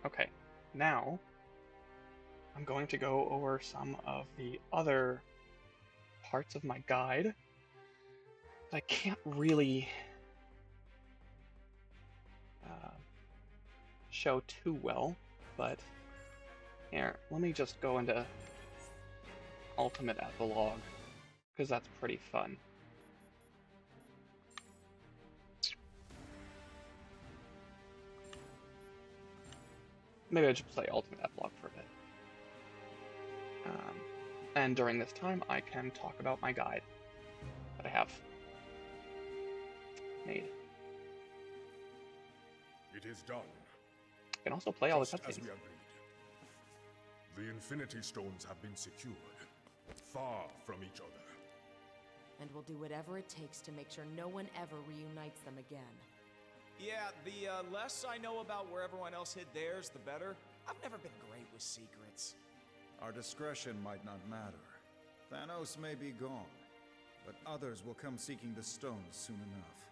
Okay, now I'm going to go over some of the other parts of my guide that I can't really show too well, but here, let me just go into Ultimate Epilogue, because that's pretty fun. Maybe I should play Ultimate Epilogue for a bit. And during this time, I can talk about my guide that I have made. It is done. I can also play all the Just as cutscenes. we agreed. The Infinity Stones have been secured, far from each other. And we'll do whatever it takes to make sure no one ever reunites them again. Yeah, the less I know about where everyone else hid theirs, the better. I've never been great with secrets. Our discretion might not matter. Thanos may be gone, but others will come seeking the stones soon enough.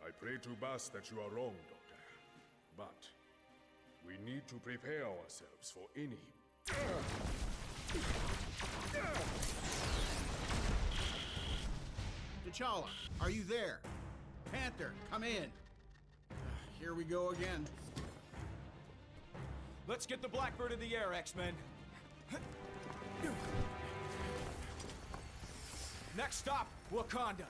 I pray to Bas that you are wrong, Doctor. But we need to prepare ourselves for any... T'Challa, are you there? Panther, come in. Here we go again. Let's get the Blackbird in the air, X-Men. Next stop, Wakanda.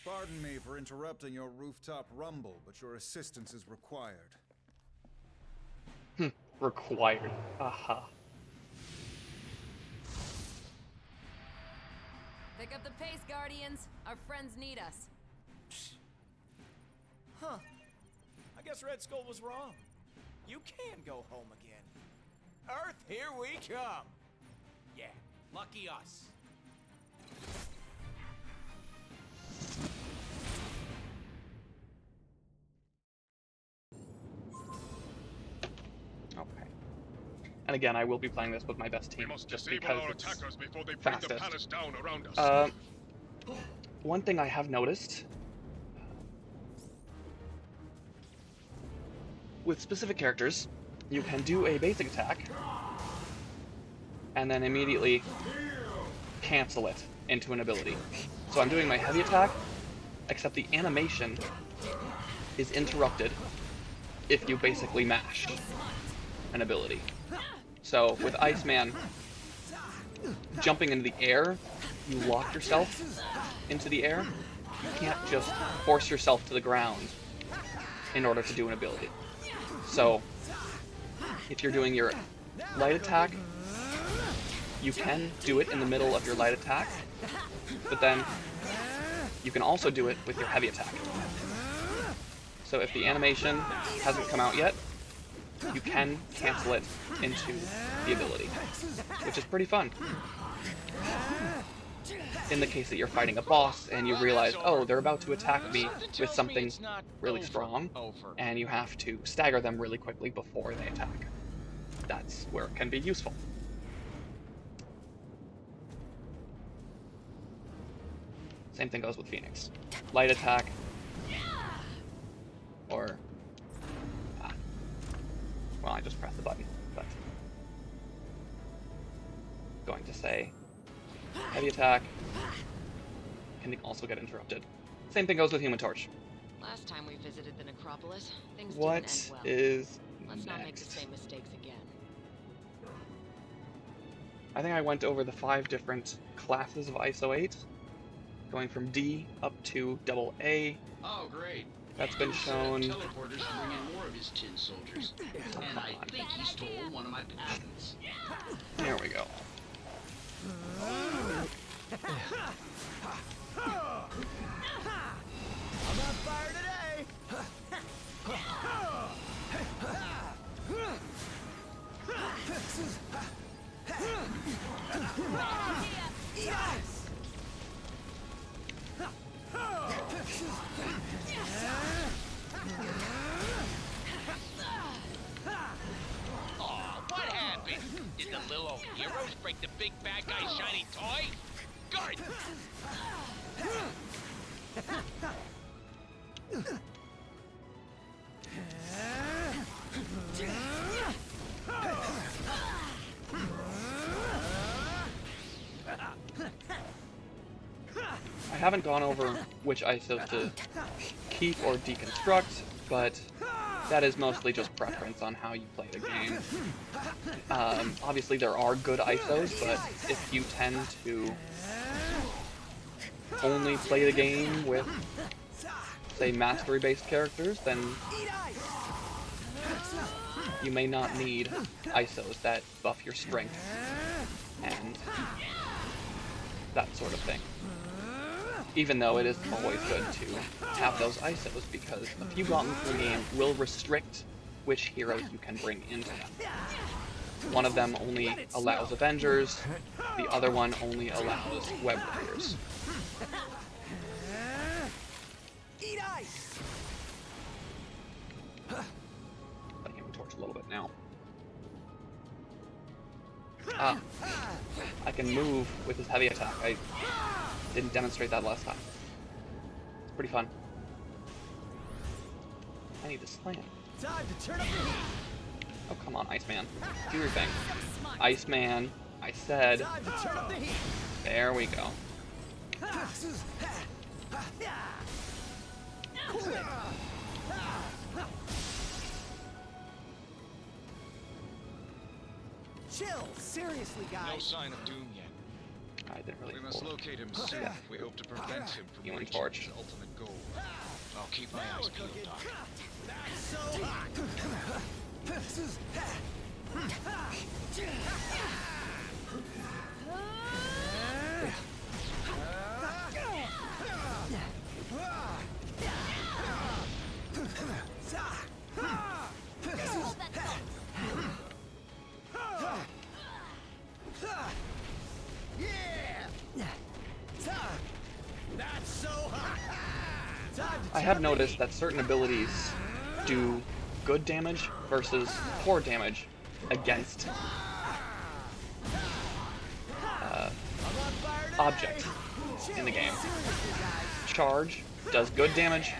Pardon me for interrupting your rooftop rumble, but your assistance is required. Required. Aha. Pick up the pace, Guardians. Our friends need us. Huh. I guess Red Skull was wrong. You can go home again. Earth, here we come. Yeah, lucky us. Okay. And again, I will be playing this with my best We team, must just disable because our it's attackers before they bring the fastest. palace down around us. One thing I have noticed with specific characters, you can do a basic attack and then immediately cancel it into an ability. So I'm doing my heavy attack, except the animation is interrupted if you basically mash an ability. So with Iceman, jumping into the air, you lock yourself into the air. You can't just force yourself to the ground in order to do an ability. So if you're doing your light attack, you can do it in the middle of your light attack, but then you can also do it with your heavy attack. So if the animation hasn't come out yet, you can cancel it into the ability, which is pretty fun. In the case that you're fighting a boss and you realize, oh, they're about to attack me with something really strong, and you have to stagger them really quickly before they attack. That's where it can be useful. Same thing goes with Phoenix. Light attack, or well, I just pressed the button, but going to say heavy attack can also get interrupted. Same thing goes with Human Torch. Last time we visited the necropolis, things didn't What end well. is Let's not make the next? same mistakes again. I think I went over the 5 different classes of ISO 8, going from D up to AA. Oh, great. That's been shown. Teleporters to bring in more of his tin soldiers. And I think he stole one of my patents. There we go. I'm on fire today. break the big bad guy's shiny toy? Good! I haven't gone over which ISOs to keep or deconstruct, but that is mostly just preference on how you play the game. Obviously there are good ISOs, but if you tend to only play the game with, say, mastery-based characters, then you may not need ISOs that buff your strength and that sort of thing. Even though it is always good to have those ISOs, because a few gauntlets in the game will restrict which heroes you can bring into them. One of them only allows Avengers, the other one only allows Web Warriors. Eat ice! Putting him torch a little bit now. Ah, I can move with his heavy attack. I didn't demonstrate that last time. It's pretty fun. I need to slam. Time to turn up the heat! Oh, come on, Iceman. Do your thing. Iceman, I said. Time to turn up the heat! There we go. Chill! Seriously, No guys! sign of doom yet. I didn't really We must pull it. locate him soon. Yeah. We hope to prevent him from Human reaching torch. his ultimate goal. I'll keep my eyes peeled, Doc. That's so hot! That's so hot! I have noticed that certain abilities do good damage versus poor damage against objects in the game. Charge does good damage,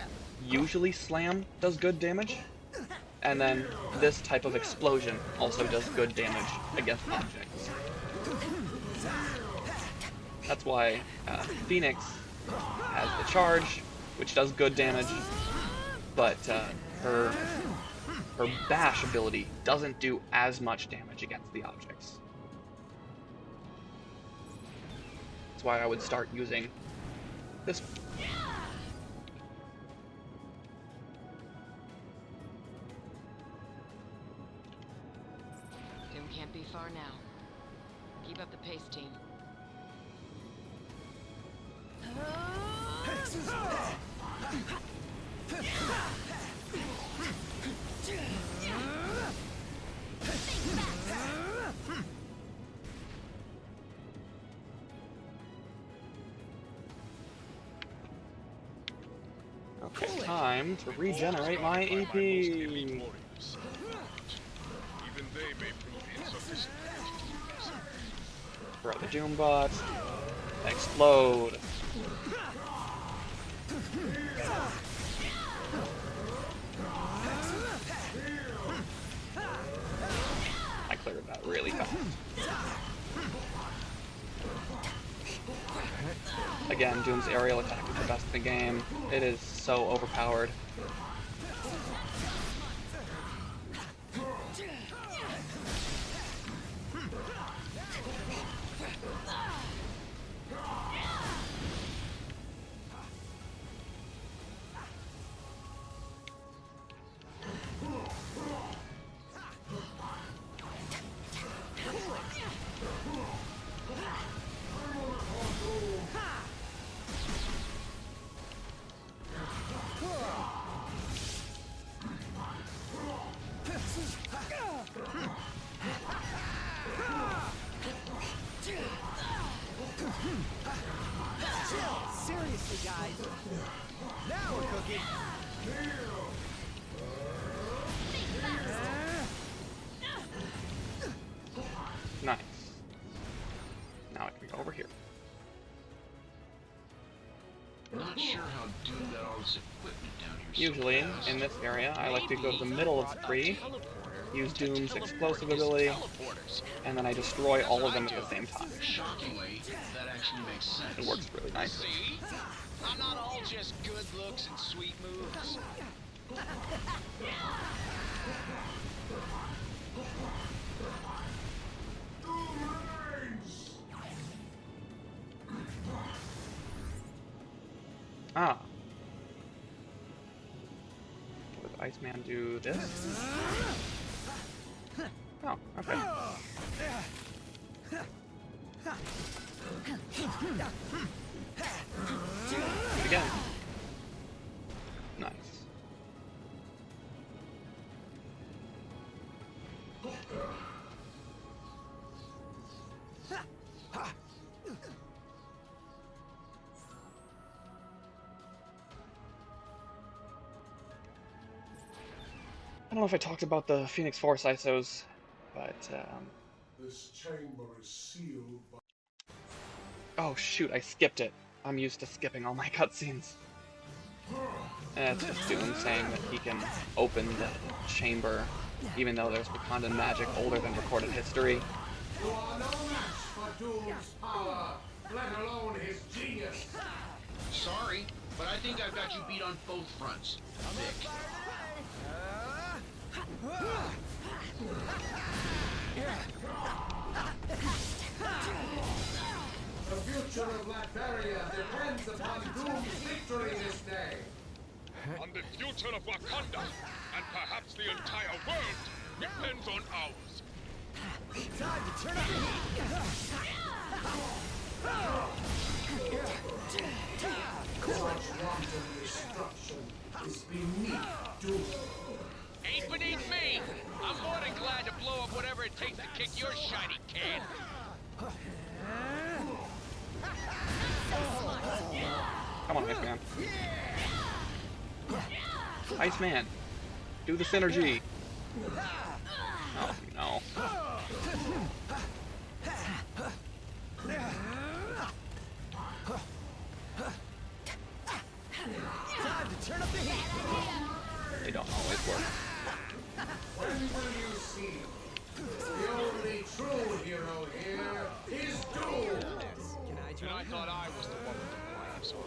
usually Slam does good damage, and then this type of explosion also does good damage against objects. That's why Phoenix has the charge, which does good damage, but her bash ability doesn't do as much damage against the objects. That's why I would start using this. Doom can't be far now. Keep up the pace, team. Okay, time to regenerate my EP. Even they may prove insufficient. Throw the Doom bot. Explode. I cleared that really fast. Again, Doom's aerial attack is the best in the game. It is so overpowered. Seriously, guys! Now we're cooking! Nice. how Doom got all this equipment down here so Usually, fast. in this area, I like to go to the middle of the tree, use Doom's explosive ability, and then I destroy all of them at the same time. Shockingly, that actually makes sense. It works really nicely. See? I'm not all just good looks and sweet moves. Ah. Does Iceman do this? Oh, okay. Do it again. Nice. I don't know if I talked about the Phoenix Force ISOs, but This chamber is sealed by... oh shoot, I skipped it. I'm used to skipping all my cutscenes. It's just Doom saying that he can open the chamber, even though there's Wakandan magic older than recorded history. You are no match for Doom's power, let alone his genius. Sorry, but I think I've got you beat on both fronts. Vic. The future of Latveria depends upon Doom's victory this day. On the future of Wakanda, and perhaps the entire world, depends on ours. Time to turn up the Such wanton destruction is beneath Doom. Ain't beneath me. I'm more than glad to blow up whatever it takes to kick your shiny can. Come on, Iceman. Iceman, do the synergy. Oh no. Time to turn up the heat. They don't always work. When will you see? The only true hero here is Doom. Can I join? And I thought I was the one with the brains on.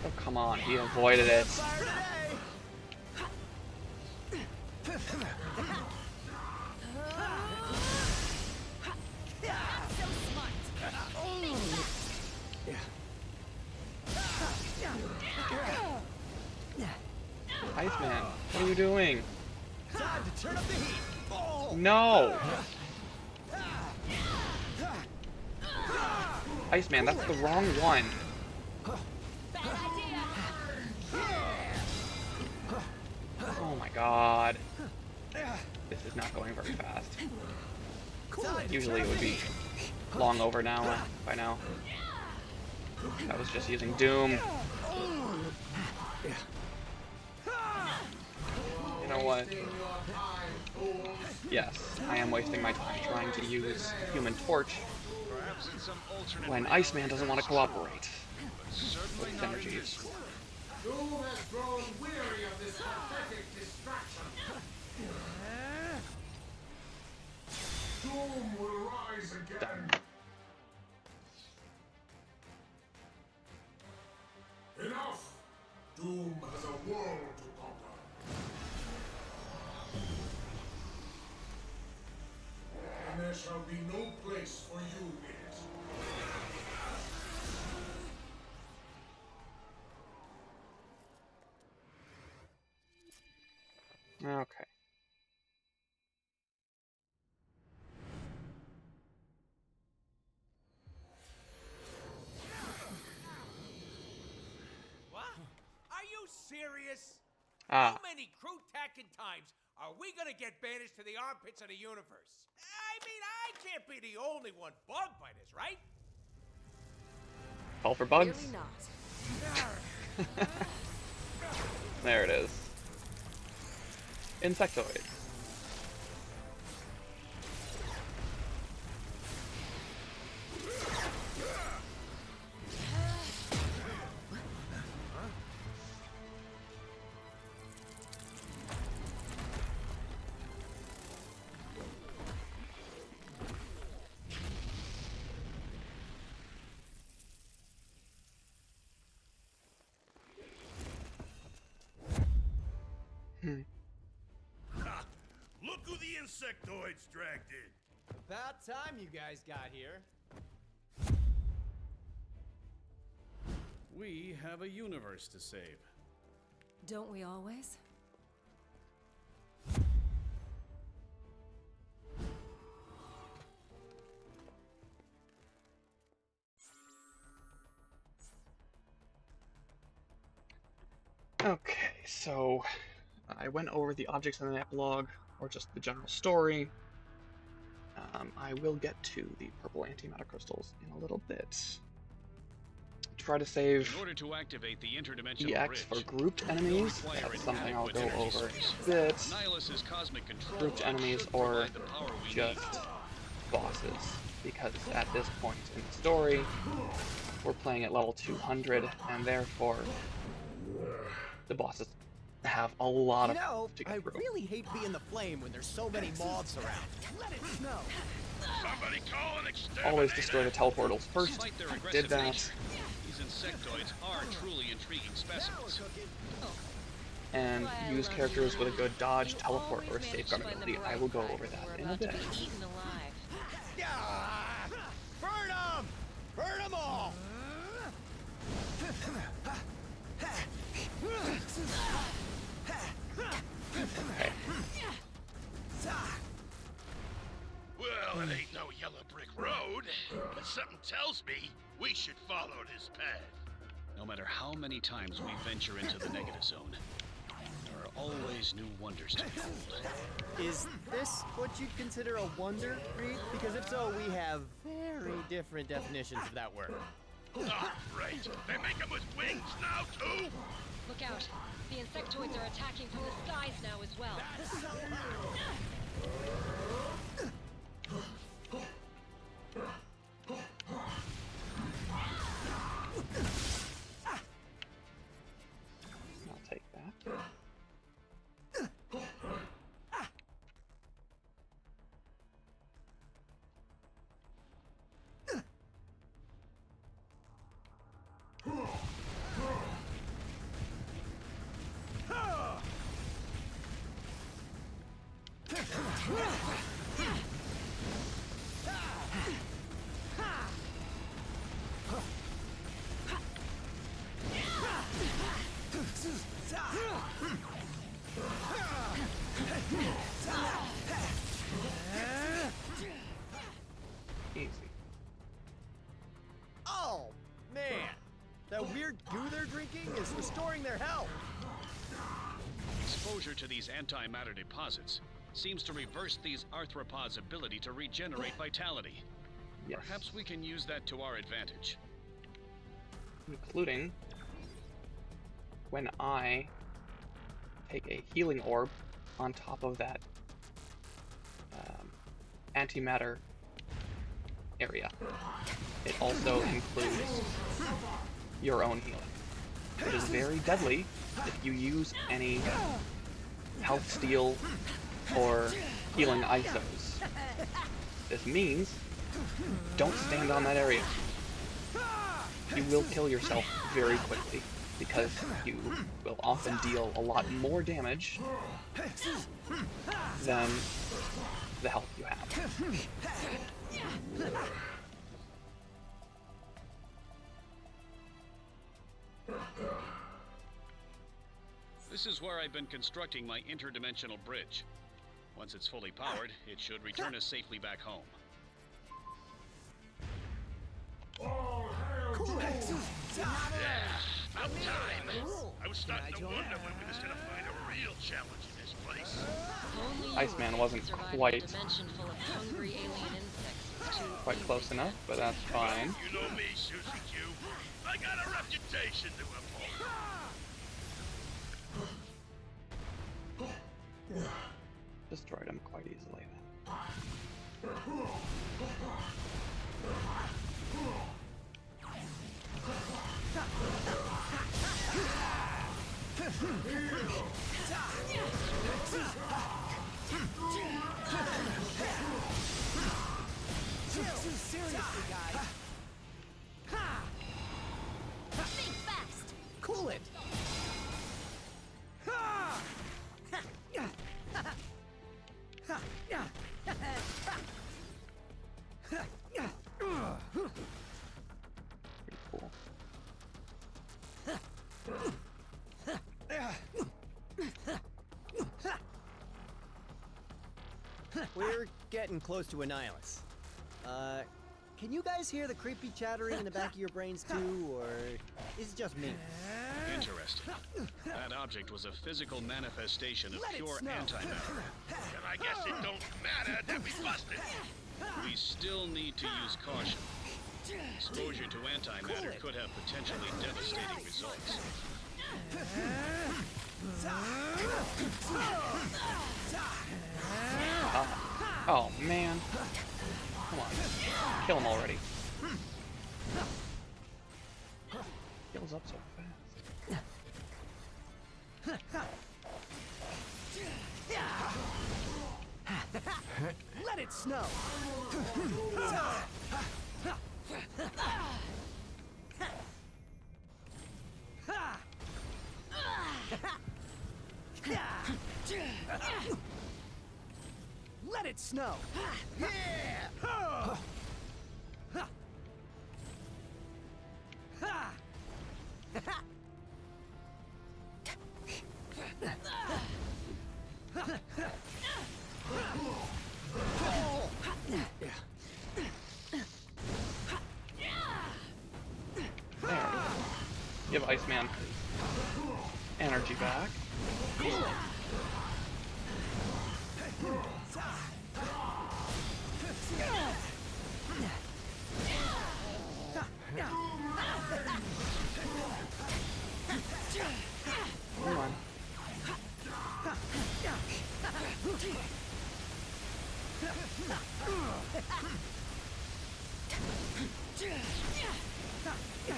Oh come on, he avoided it. Fire today. Iceman, what are you doing? Time to turn up the heat. Oh. No! Iceman, that's the wrong one. Oh my god. This is not going very fast. Usually it would be long over now, by now. I was just using Doom. You know what? Yes, I am wasting my time trying to use Human Torch Perhaps in some alternate when Iceman doesn't want to cooperate with synergies. Doom has grown weary of this pathetic distraction. Doom will rise again. Enough! Doom has a world to conquer. And there shall be no place for you in it. Okay. What? Are you serious? Ah, How many crew tacking times are we gonna get banished to the armpits of the universe? I mean, I can't be the only one bugged by this, right? call for bugs. Clearly not. There it is. Insectoid. Ha! Look who the insectoids dragged in! About time you guys got here. We have a universe to save. Don't we always? Okay, so I went over the objects in the epilogue, or just the general story. I will get to the purple antimatter crystals in a little bit. Try to save In order to activate the interdimensional EX bridge, for grouped enemies. require That's an something I'll adequate go energy over source. a bit. Nihilus's cosmic control Grouped rod enemies should or provide the power we just need. bosses, because at this point in the story, we're playing at level 200, and therefore the bosses have a lot of stuff to get through. really hate being the flame when there's so many moths around. Let it snow. Somebody call an exterminator! Always destroy the teleportals first. Despite their I aggressive did that. nature, these insectoids are truly intriguing specimens. And use characters with a good dodge, teleport, or safeguard ability. I will go over that in a bit. Burn them! Burn them all! Okay. Well, it ain't no yellow brick road, but something tells me we should follow this path. No matter how many times we venture into the negative zone, there are always new wonders to behold. Is this what you'd consider a wonder, Reed? Because if so, we have very different definitions of that word. Ah, right. They make them with wings now, too? Look out. The insectoids are attacking from the skies now as well. I'll take that. Easy. Oh, man. That weird goo they're drinking is restoring their health. Exposure to these antimatter deposits seems to reverse these arthropods' ability to regenerate vitality. Yes. Perhaps we can use that to our advantage. Including when I take a healing orb on top of that antimatter area. It also includes your own healing. It is very deadly if you use any health steal or healing ISOs. This means don't stand on that area. You will kill yourself very quickly because you will often deal a lot more damage than the health you have. This is where I've been constructing my interdimensional bridge. Once it's fully powered, it should return us safely back home. About time. I was starting to wonder when we was gonna find a real challenge in this place. Iceman wasn't quite close enough, but that's fine. You know me, Susie Q. I got a reputation to uphold. Destroyed him quite easily then. Seriously, guys. Think fast. Cool it. We're getting close to Annihilus. Can you guys hear the creepy chattering in the back of your brains too, or is it just me? Interesting. That object was a physical manifestation of pure antimatter. And I guess it don't matter that we busted. We still need to use caution. Exposure to antimatter could have potentially devastating results. Oh, man. Come on. Kill him already. Heals up so fast. Let it snow! Let it snow! There. Give Iceman energy back. Come on.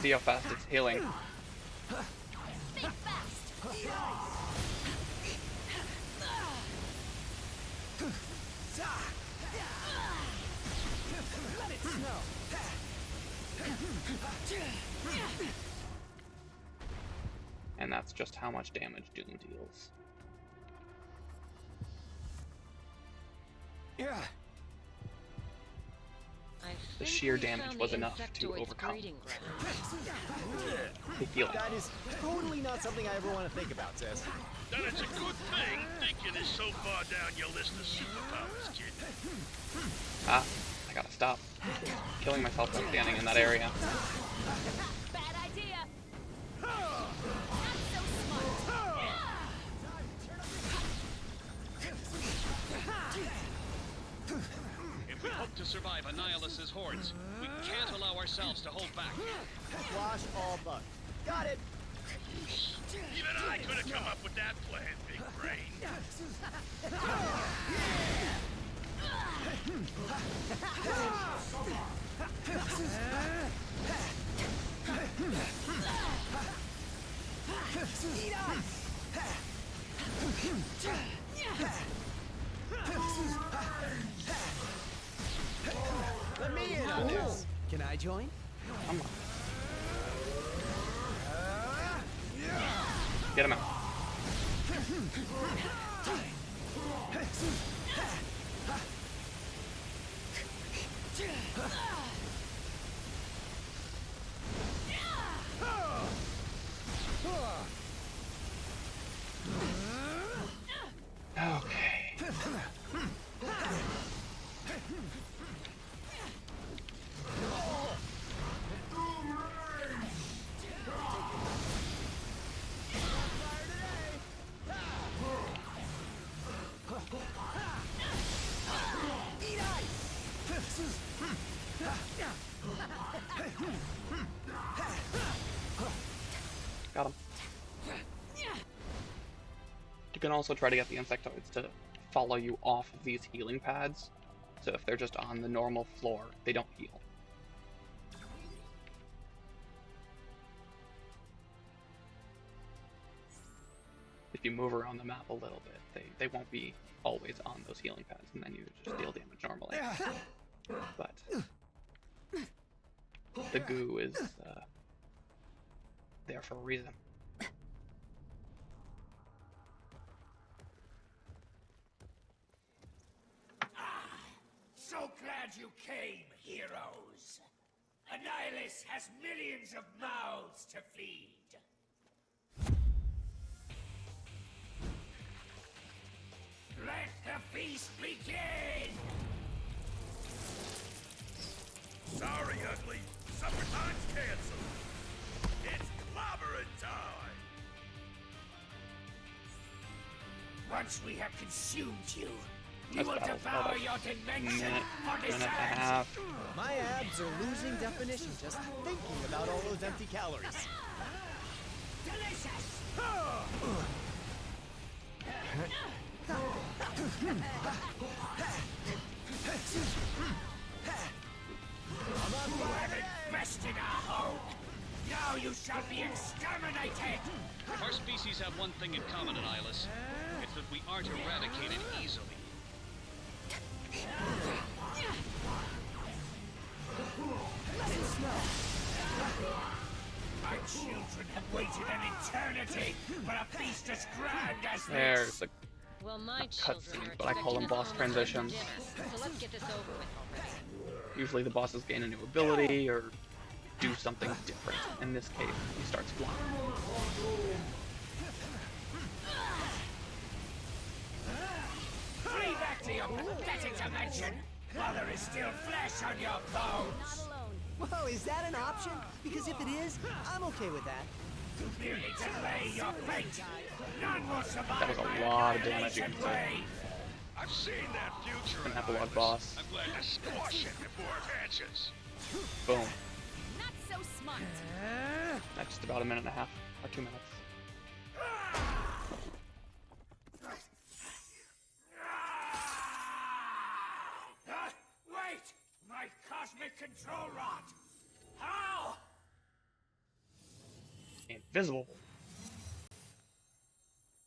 See how fast it's healing. Think fast. Let it snow! And that's just how much damage Doom deals. Yeah. The sheer damage was enough to overcome the healing. That is totally not something I ever want to think about, sis. Then it's a good thing thinking is so far down your list of superpowers, kid. Ah, I gotta stop killing myself by standing in that area. Bad idea. Not so smart. If we hope to survive Annihilus's hordes, we can't allow ourselves to hold back. Wash all bugs. Got it! Even I could have come up with that plan, big brain. Let me in on this. Can I join? Come on. Get him out. Okay. Got him. You can also try to get the insectoids to follow you off of these healing pads. So if they're just on the normal floor, they don't heal. If you move around the map a little bit, they won't be always on those healing pads, and then you just deal damage normally. But the goo is there for a reason. So glad you came, heroes. Annihilus has millions of mouths to feed. Let the feast begin! Sorry, ugly. Supper time's canceled. It's clobbering time. Once we have consumed you, we That's will battle's devour about your a dimension minute, for minute and a dessert! half. My abs are losing definition just thinking about all those empty calories. Delicious! You have infested our home! Now you shall be exterminated! Our species have one thing in common, Annihilus. It's that we aren't eradicated easily. My children have waited an eternity for a feast as grand as There's this! the Well, my children cutscenes, are but I call them expecting us boss home in time for transitions. dinner, so let's get this over with already. Usually the bosses gain a new ability or do something different. In this case, he starts flying. Flee back to your pathetic dimension while there is still flesh on your bones! Whoa, is that an option? Because if it is, I'm okay with that. You merely delay your fate! None will survive That was my a lot of damage annihilation against it. blade! I've seen that future. An epilogue Annihilus. boss. I'm glad to squash it before it hatches. Boom. Not so smart. That's just about a minute and a half, or 2 minutes. Wait! My cosmic control rod! How? Invisible.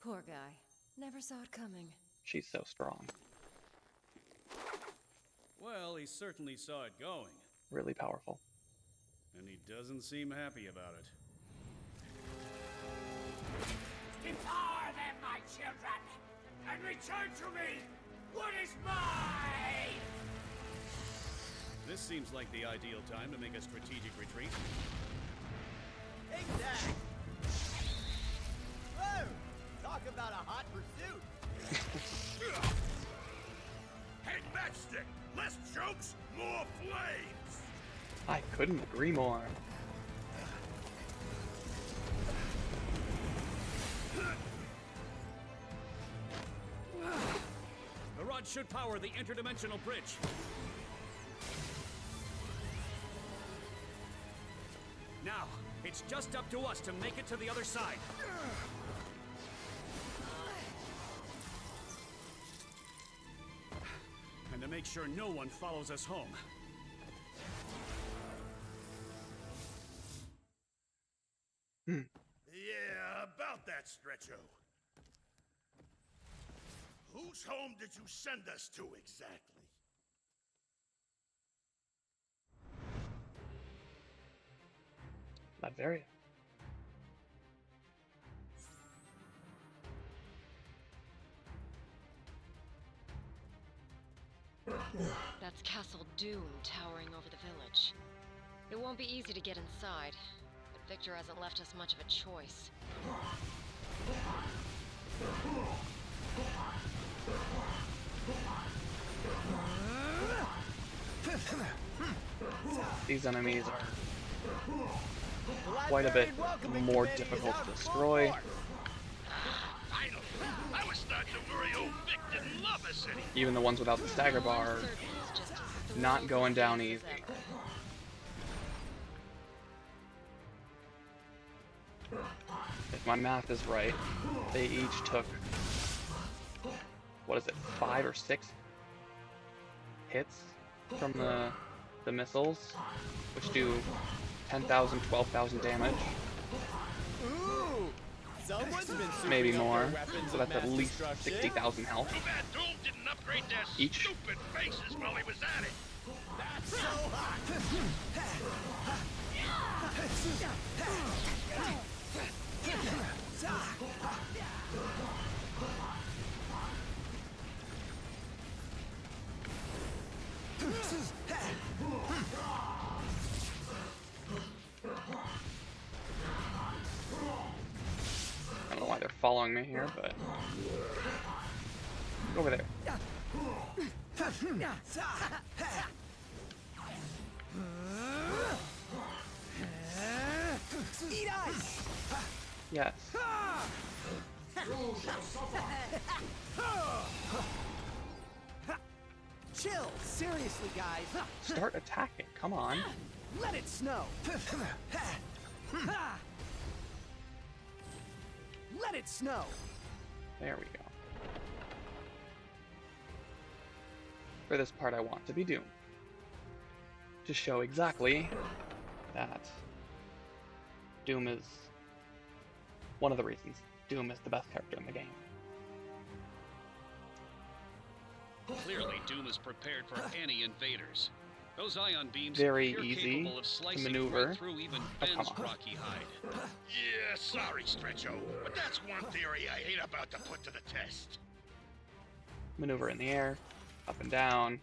Poor guy. Never saw it coming. She's so strong. Well, he certainly saw it going, Really powerful. and he doesn't seem happy about it. Devour them, my children! And return to me what is mine! This seems like the ideal time to make a strategic retreat. Exactly. Whoa! Talk about a hot pursuit. Hey, Matchstick! Less jokes, more flames! I couldn't agree more. The rod should power the interdimensional bridge. Now, it's just up to us to make it to the other side. And to make sure no one follows us home. Yeah, about that, Stretcho. Whose home did you send us to exactly? Latveria. That's Castle Doom towering over the village. It won't be easy to get inside, but Victor hasn't left us much of a choice. These enemies are quite a bit more difficult to destroy. Finally! I was starting to worry old Vic didn't love us anymore. Even the ones without the stagger bar are not going down easy. If my math is right, they each took, what is it, 5 or 6 hits from the missiles, which do 10,000, 12,000 damage. Ooh! Someone's been Maybe souping up more, their weapons so of that's at mass least destruction. 60,000 health. Too bad Doom didn't upgrade their Each. stupid faces while he was at it. That's so hot! I don't know why they're following me here, but Over there. Eat ice! Yes. Chill! Seriously, guys! Start attacking. Come on. Let it snow! Let it snow! There we go. For this part, I want to be Doom. To show exactly that Doom is one of the reasons Doom is the best character in the game. Clearly, Doom is prepared for any invaders. Those ion beams Very appear easy capable of to slicing maneuver. right through even Oh, Ben's come on. rocky hide. Yeah, sorry, Stretcho, but that's one theory I ain't about to put to the test. Maneuver in the air, up and down.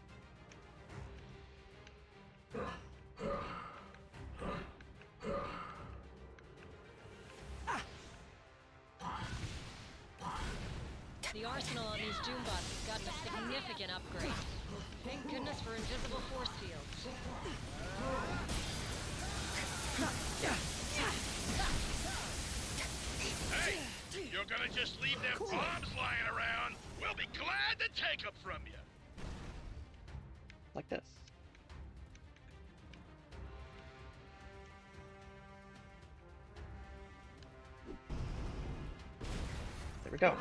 The arsenal on these Doombots has gotten a significant upgrade. Thank goodness for invisible force fields. Hey, you're gonna just leave them bombs lying around? We'll be glad to take them from you. Like this. There we go.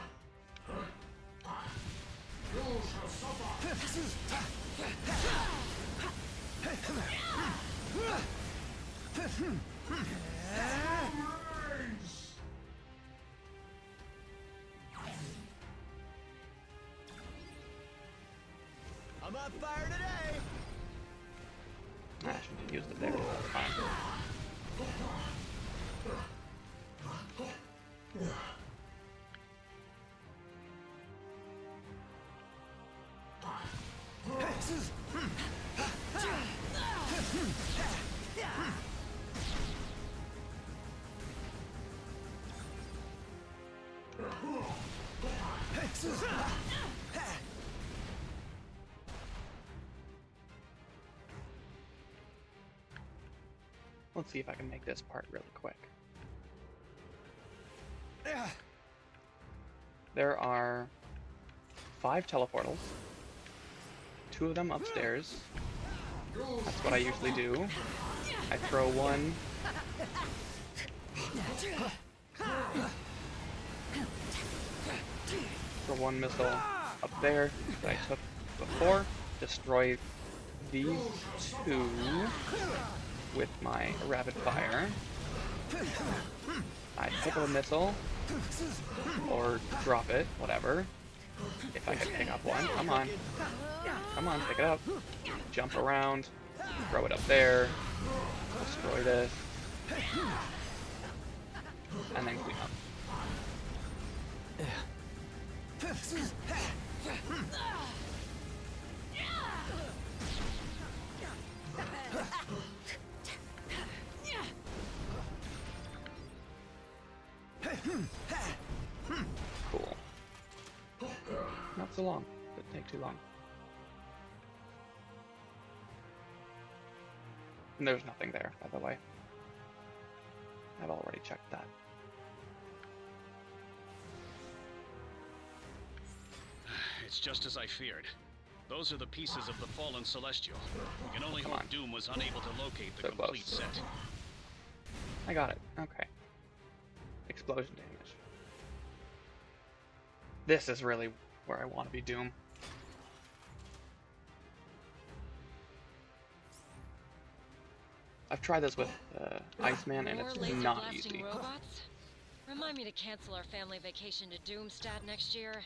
I'm on fire today! I shouldn't have used it there. That's fine. Let's see if I can make this part really quick. There are 5 teleportals. 2 of them upstairs. That's what I usually do. I throw one. Throw one missile up there that I took before. Destroy these 2 with my rapid fire. I pick up a missile or drop it, whatever. If I can pick up one, come on. Come on, pick it up. Jump around, throw it up there, destroy this, and then clean up. Cool. Not so long. Didn't take too long. And there's nothing there, by the way. I've already checked that. It's just as I feared. Those are the pieces of the fallen Celestial. We can only hope Doom was unable to locate the complete set. I got it. Okay. Explosion damage. This is really where I want to be Doom. I've tried this with Iceman, and it's not easy. Robots? Remind me to cancel our family vacation to Doomstad next year.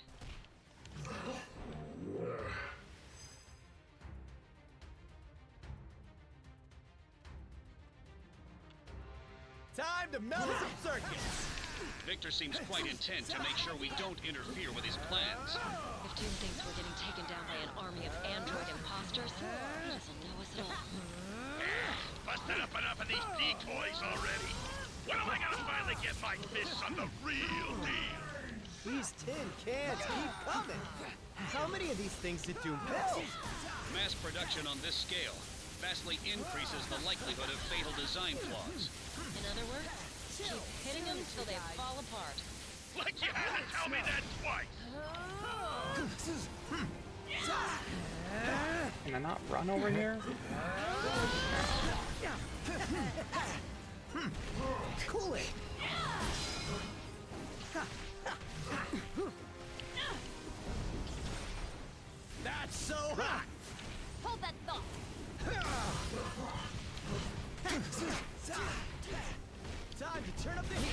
Time to melt some circuits! Victor seems quite intent to make sure we don't interfere with his plans. If Doom thinks we're getting taken down by an army of android imposters, he doesn't know us at all. Busted up enough of these decoys already. When am I gonna finally get my fists on the real deal? These tin cans keep coming. How many of these things did Doom build? Mass production on this scale vastly increases the likelihood of fatal design flaws. In other words, keep hitting them till they fall apart. Like you had to tell me that twice! Can I not run over here? Cool it. That's so hot. Hold that thought. Time to turn up the heat.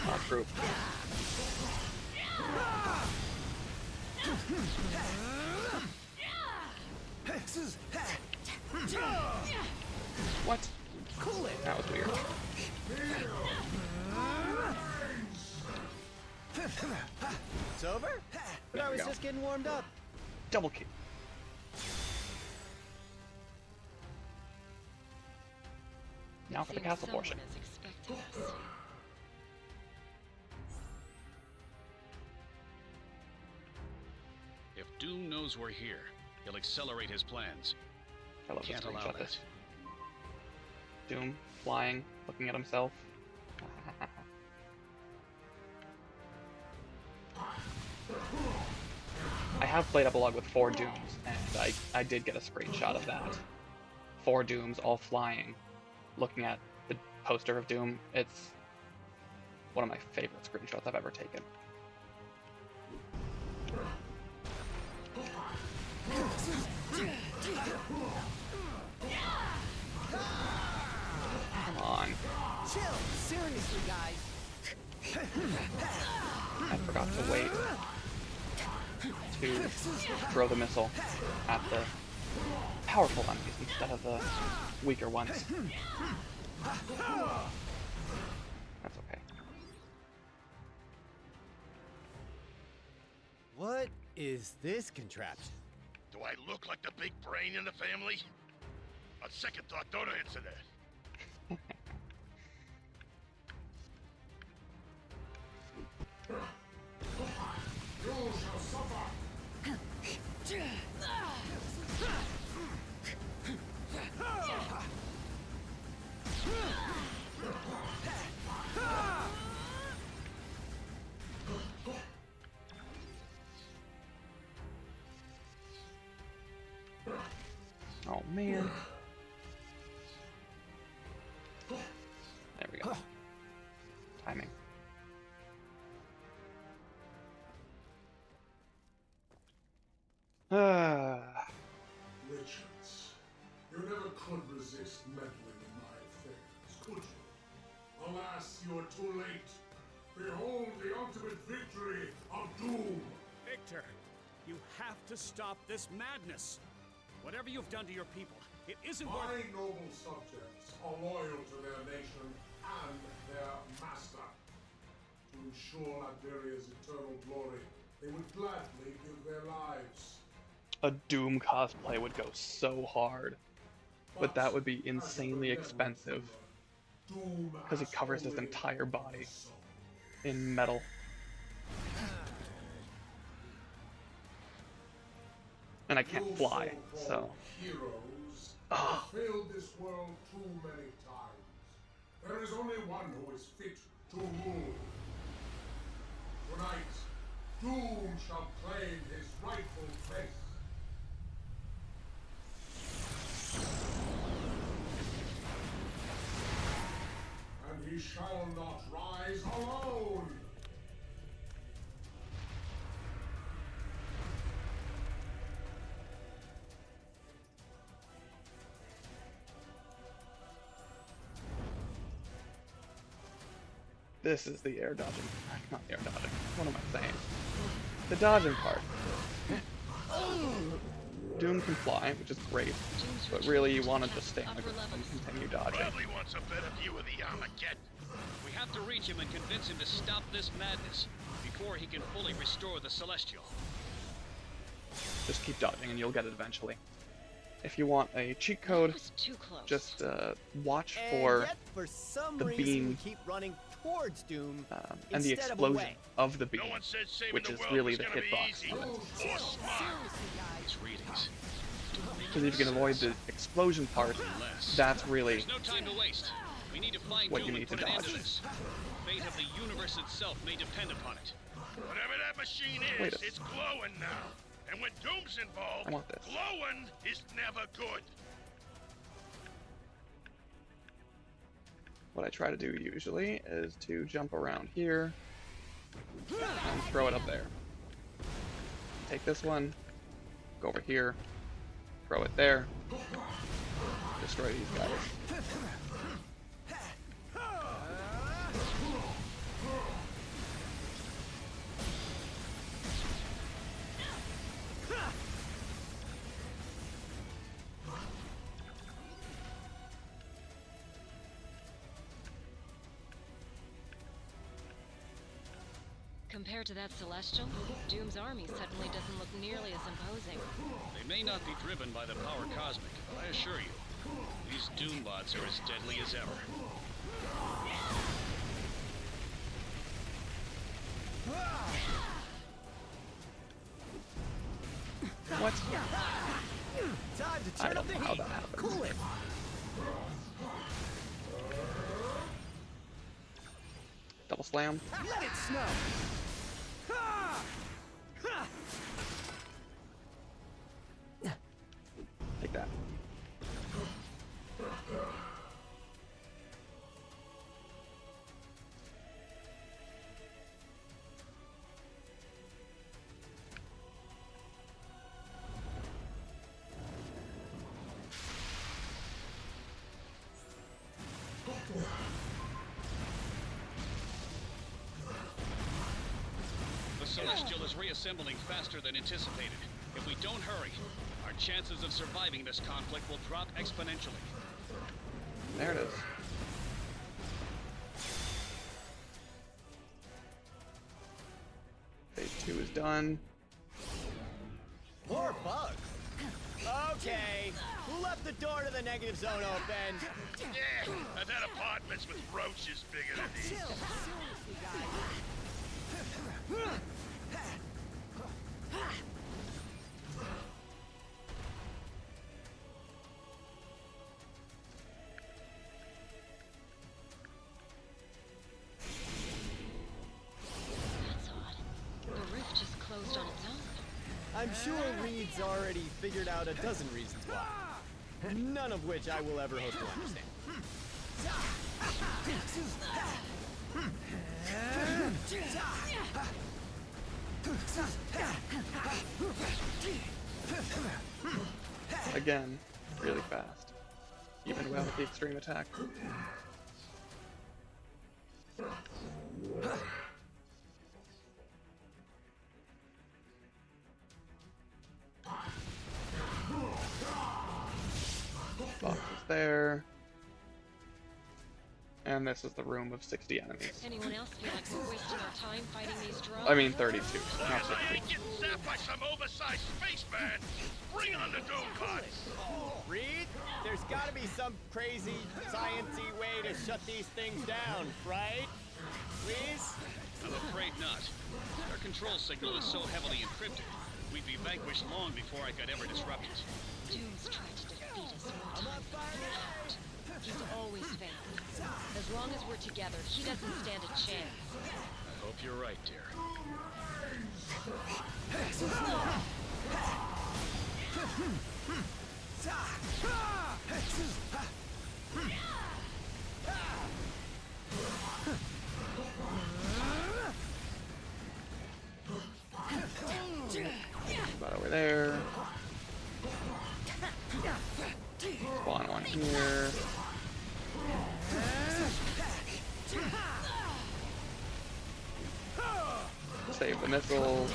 Not true. What? Cool it. That was weird. It's over? But I was just getting warmed up. Double kick. Now for the castle portion. Someone is expecting us. If Doom knows we're here, he'll accelerate his plans. I love Can't this allow screenshot. that. This Doom flying, looking at himself. I have played Epilogue with 4 Dooms, and I did get a screenshot of that. 4 Dooms all flying, looking at the poster of Doom. It's one of my favorite screenshots I've ever taken. Come on. Chill. Seriously, guys. I forgot to wait to throw the missile at the powerful enemies instead of the weaker ones. That's okay. What is this contraption? Do I look like the big brain in the family? On second thought, don't answer that. You shall suffer! Oh man. There we go. Timing. Richards, you never could resist meddling in my affairs, could you? Alas, you are too late. Behold the ultimate victory of Doom! Victor, you have to stop this madness. Whatever you've done to your people, it isn't worth... My noble subjects are loyal to their nation and their master. To ensure Iberia's eternal glory, they would gladly give their lives. A Doom cosplay would go so hard, but that would be insanely expensive because he covers his entire body in metal. And I can't fly, so. Heroes have failed this world too many times. There is only one who is fit to rule. Tonight, Doom shall claim his rightful place. And he shall not rise alone! This is the air dodging. Not air dodging. What am I saying? The dodging part. Doom can fly, which is great, but really you want to just stay on the ground and continue dodging. Probably wants a better view of the Armageddon. We have to reach him and convince him to stop this madness before he can fully restore the Celestial. Just keep dodging and you'll get it eventually. If you want a cheat code, Too close. just watch And for yet, for some the reason, beam we keep running towards Doom and the instead explosion of, of the beam, No one said saving which the is world really was the gonna be hitbox easy. of it. Or smart. These readings. Because if you can avoid the explosion part, that's really There's no time to waste. We need to find what Doom you and need to put an end to dodge. this. The fate of the universe itself may depend upon it. Whatever that machine Wait is, a- it's glowing now. And when Doom's involved, I want this. glowing is never good. What I try to do usually is to jump around here and throw it up there. Take this one, go over here, throw it there, destroy these guys. Compared to that Celestial, Doom's army suddenly doesn't look nearly as imposing. They may not be driven by the power cosmic, but I assure you, these Doombots are as deadly as ever. What? Time to I turn up don't the know how heat. that happened. Cool it. Double slam. Let it snow. Take that. The Celestial is reassembling faster than anticipated. If we don't hurry, our chances of surviving this conflict will drop exponentially. There it is. Phase 2 is done. More bugs. Okay, who left the door to the negative zone open? Yeah, I've had apartments with roaches bigger than these. Seriously, guys. That's odd. The rift just closed on its own. I'm sure Reed's already figured out a dozen reasons why. None of which I will ever hope to understand. Again, really fast. Even without the extreme attack. Box is there. And this is the room of 60 enemies. Anyone else feel like we're wasting our time fighting these drones? I mean 32, not As I 60. ain't getting zapped by some oversized spaceman, bring on the Doombots. Reed, there's gotta be some crazy, science-y way to shut these things down, right? Please? I'm afraid not. Our control signal is so heavily encrypted, we'd be vanquished long before I could ever disrupt it. Doom's tried to defeat us one time. He's always failed. As long as we're together, he doesn't stand a chance. I hope you're right, dear. About over there. Spawn one here. Save the missiles.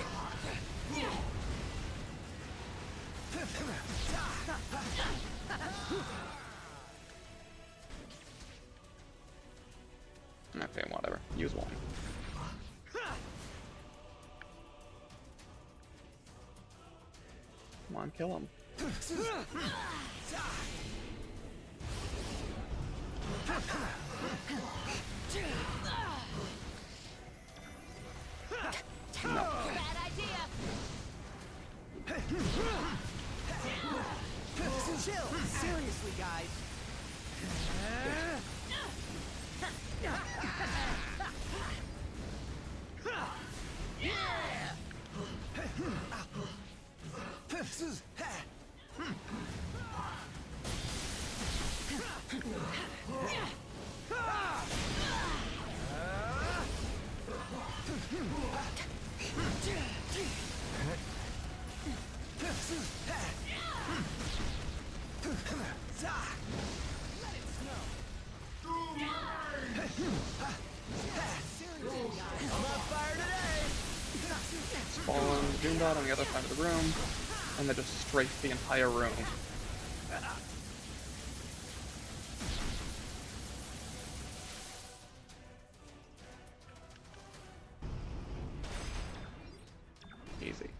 Okay, whatever. Use one. Come on, kill him. No. Bad idea. Chill! Seriously, guys! Spawn Doombot on the other side of the room, and then just strafe the entire room. Easy.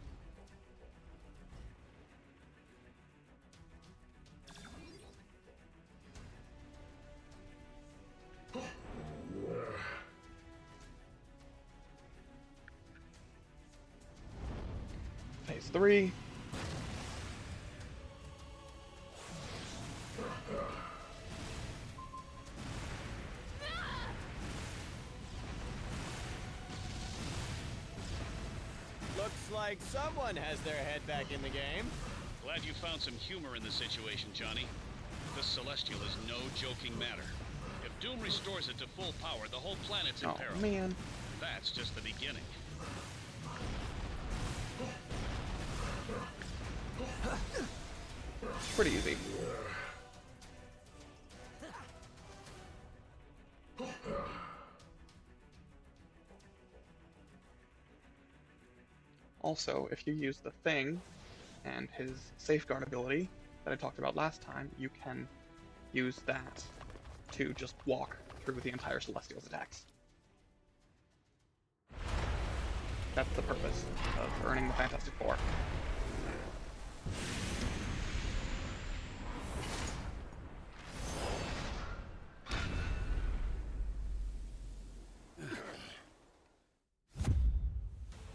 Phase 3. Looks like someone has their head back in the game. Glad you found some humor in the situation, Johnny. This Celestial is no joking matter. If Doom restores it to full power, the whole planet's in peril. Oh, man. That's just the beginning. Pretty easy. Also, if you use the Thing and his safeguard ability that I talked about last time, you can use that to just walk through the entire Celestial's attacks. That's the purpose of earning the Fantastic Four.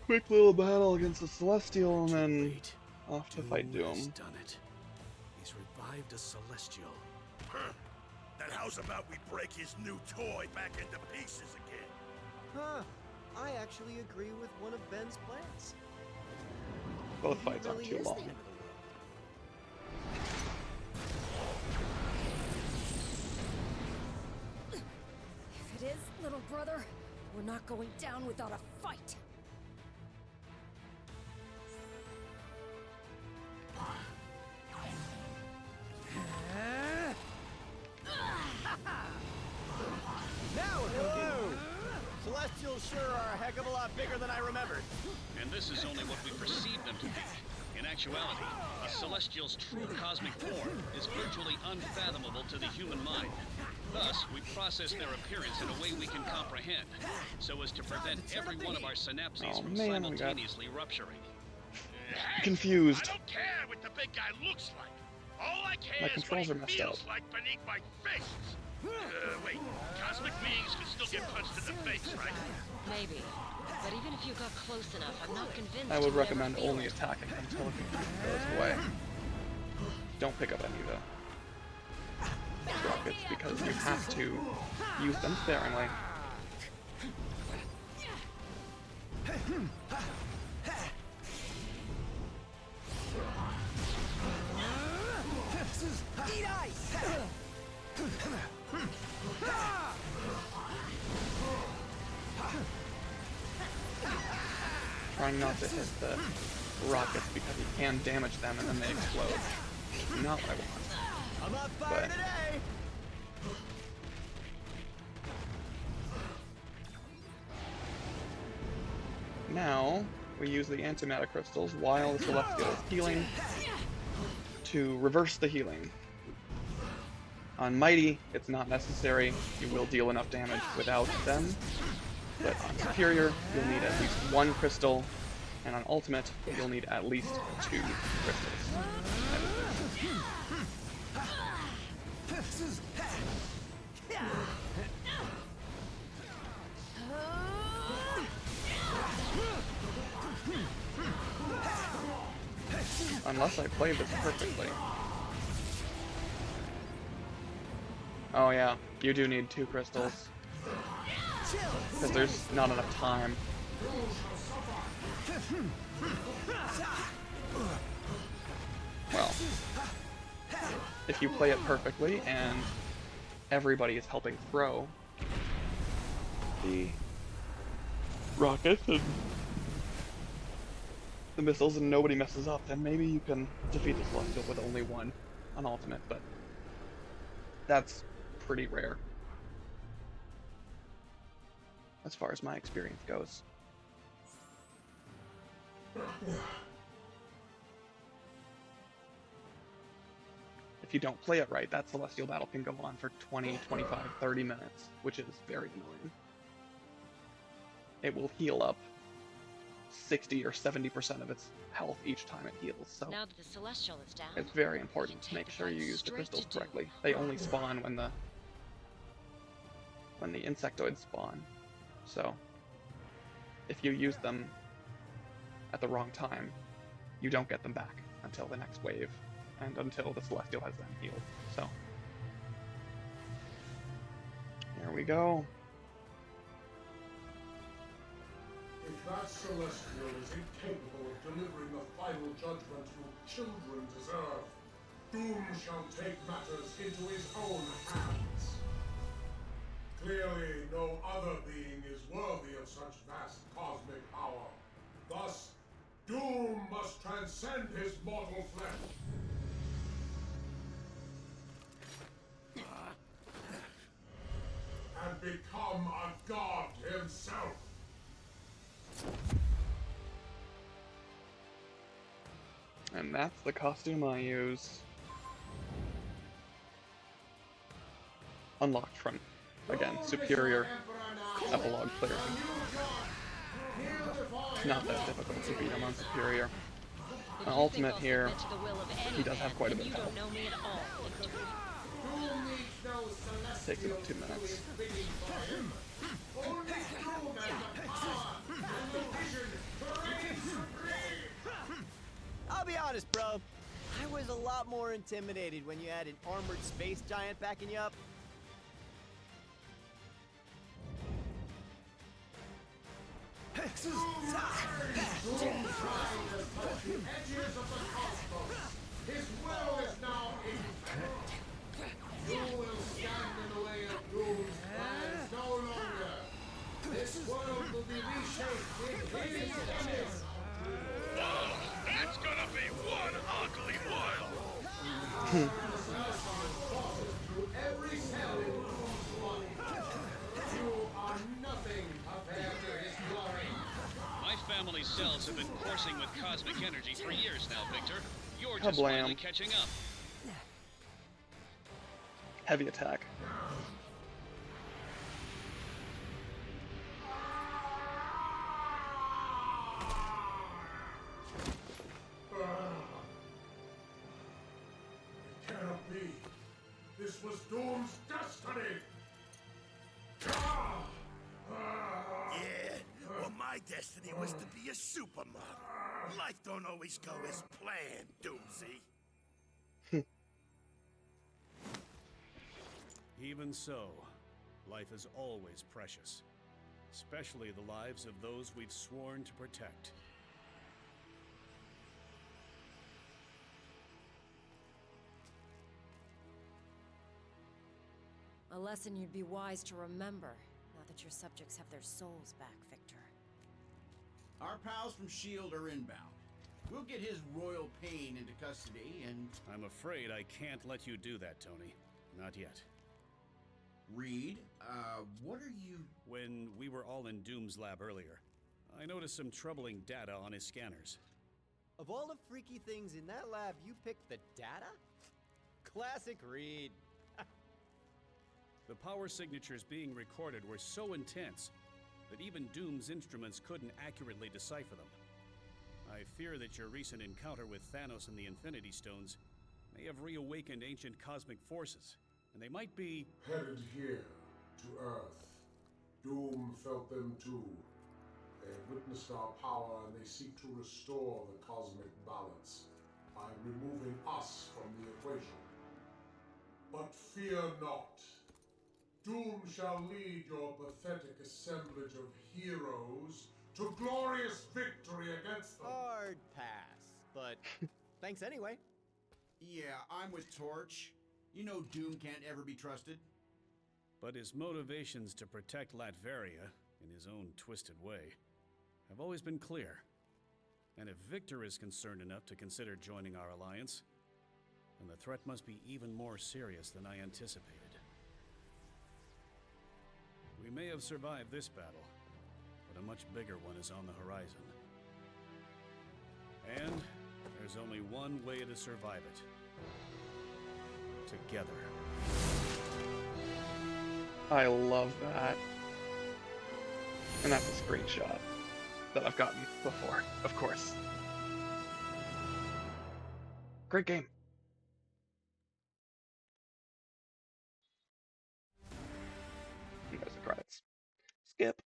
Quick little battle against the Celestial, and then off to fight Doom. He's done it. He's revived a Celestial. Huh. Then how's about we break his new toy back into pieces again? Huh. I actually agree with one of Ben's plans. Both fights aren't too long. If it is, little brother, we're not going down without a fight. Now we're cooking! Celestials sure are a heck of a lot bigger than I remembered. And this is only what we perceive them to be. In actuality, a Celestial's true cosmic form is virtually unfathomable to the human mind. Thus, we process their appearance in a way we can comprehend, so as to prevent every one of our synapses from simultaneously rupturing. Confused. I don't care what the big guy looks like. All I care My is what controls he are messed feels up. like beneath my fists. Wait, cosmic beings can still get punched in the face, right? Maybe. But even if you got close enough, I'm not convinced I you would ever recommend feel only it. attacking until it goes away. Don't pick up any of the rockets because you have to use them sparingly. Eat ice! Trying not to hit the rockets because you can damage them and then they explode. Not what I want. I'm on fire today! Now, we use the antimatter crystals while the Celestial is healing to reverse the healing. On Mighty, it's not necessary. You will deal enough damage without them. But on Superior, you'll need at least 1 crystal, and on Ultimate, you'll need at least 2 crystals. Unless I play this perfectly. Oh yeah, you do need 2 crystals. Because there's not enough time. Well, if you play it perfectly and everybody is helping throw the rockets and the missiles and nobody messes up, then maybe you can defeat the Celestial with only 1 on Ultimate, but that's pretty rare as far as my experience goes. If you don't play it right, that Celestial battle can go on for 20, 25, 30 minutes, which is very annoying. It will heal up 60 or 70% of its health each time it heals, so now that the Celestial is down, it's very important to make sure you use the crystals correctly. They only spawn when the insectoids spawn, so if you use them at the wrong time, you don't get them back until the next wave, and until the Celestial has them healed. So here we go. If that Celestial is incapable of delivering the final judgment you children deserve, Doom shall take matters into his own hands. Clearly, no other being is worthy of such vast cosmic power. Thus, Doom must transcend his mortal flesh. And become a god himself. And that's the costume I use. Unlocked from, again, Superior Epilogue players. It's not that difficult to beat him on Superior. On Ultimate here, he does have quite a bit of health. Takes about 2 minutes. I'll be honest, bro. I was a lot more intimidated when you had an armored space giant backing you up. Edges of the cosmos. His will is now infinite. You will stand in the way of Doom's plans no longer. This world will be reshaped in his image. Whoa, that's gonna be one ugly while. Through every cell in Doom's body. You are nothing compared to his glory. My family's cells have been coursing with cosmic energy for years now, Victor. You're just Kablam. finally catching up. Heavy attack. It cannot be. This was Doom's destiny. Yeah, well, my destiny was to be a supermodel. Life don't always go as planned, Doomsy. Even so, life is always precious, especially the lives of those we've sworn to protect. A lesson you'd be wise to remember, now that your subjects have their souls back, Victor. Our pals from S.H.I.E.L.D. are inbound. We'll get his royal pain into custody and... I'm afraid I can't let you do that, Tony. Not yet. Reed, what are you... When we were all in Doom's lab earlier, I noticed some troubling data on his scanners. Of all the freaky things in that lab, you picked the data? Classic Reed. The power signatures being recorded were so intense that even Doom's instruments couldn't accurately decipher them. I fear that your recent encounter with Thanos and the Infinity Stones may have reawakened ancient cosmic forces, and they might be Headed here, to Earth. Doom felt them too. They have witnessed our power and they seek to restore the cosmic balance by removing us from the equation. But fear not. Doom shall lead your pathetic assemblage of heroes to glorious victory against them. Hard pass, but thanks anyway. Yeah, I'm with Torch. You know Doom can't ever be trusted. But his motivations to protect Latveria, in his own twisted way, have always been clear. And if Victor is concerned enough to consider joining our alliance, then the threat must be even more serious than I anticipated. We may have survived this battle, but a much bigger one is on the horizon. And there's only one way to survive it. Together. I love that. And that's a screenshot that I've gotten before, of course. Great game. And there's the credits. Skip.